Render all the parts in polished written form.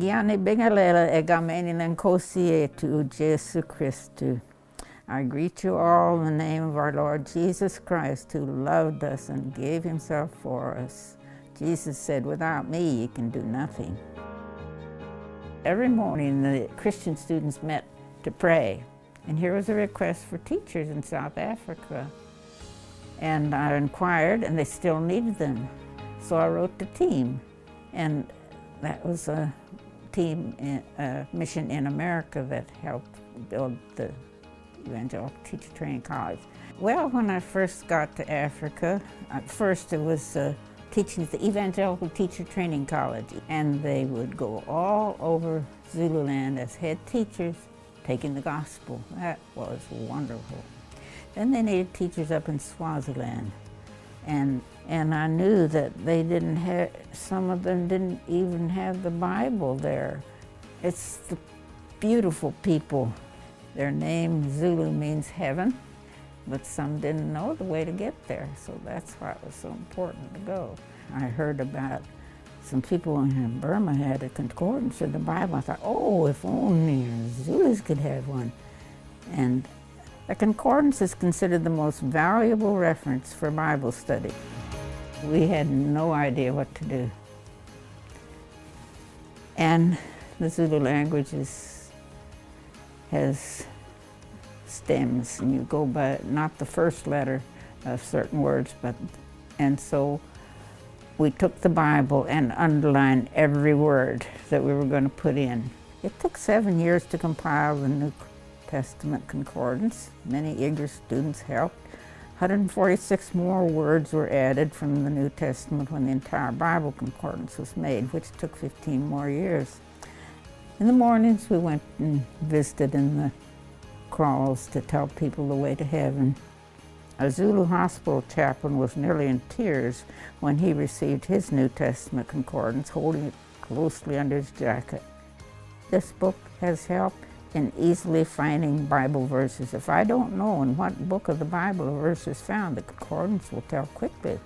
Gianni Bingalela egameni Nkosi tu Jesu Christu. I greet you all in the name of our Lord Jesus Christ, who loved us and gave himself for us. Jesus said, without me, you can do nothing. Every morning, the Christian students met to pray. And here was a request for teachers in South Africa. And I inquired, and they still needed them. So I wrote the team. And that was a team, a mission in America that helped build the Evangelical Teacher Training College. Well, when I first got to Africa, at first it was teaching at the Evangelical Teacher Training College. And they would go all over Zululand as head teachers, taking the gospel. That was wonderful. Then they needed teachers up in Swaziland. And I knew that they didn't have, some of them didn't even have the Bible there. It's the beautiful people. Their name, Zulu, means heaven, but some didn't know the way to get there, so that's why it was so important to go. I heard about some people in Burma had a concordance in the Bible. I thought, oh, if only Zulus could have one. And a concordance is considered the most valuable reference for Bible study. We had no idea what to do. And the Zulu language has stems, and you go by not the first letter of certain words, and so we took the Bible and underlined every word that we were going to put in. It took 7 years to compile the New Testament Concordance. Many eager students helped. 146 more words were added from the New Testament when the entire Bible Concordance was made, which took 15 more years. In the mornings, we went and visited in the kraals to tell people the way to heaven. A Zulu hospital chaplain was nearly in tears when he received his New Testament Concordance, holding it closely under his jacket. This book has helped in easily finding Bible verses. If I don't know in what book of the Bible a verse is found, the concordance will tell quickly.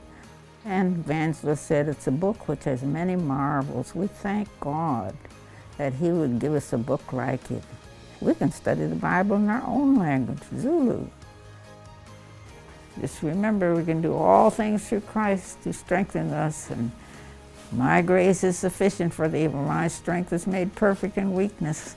And Evangelist said it's a book which has many marvels. We thank God that he would give us a book like it. We can study the Bible in our own language, Zulu. Just remember, we can do all things through Christ who strengthens us, and my grace is sufficient for thee, for my strength is made perfect in weakness.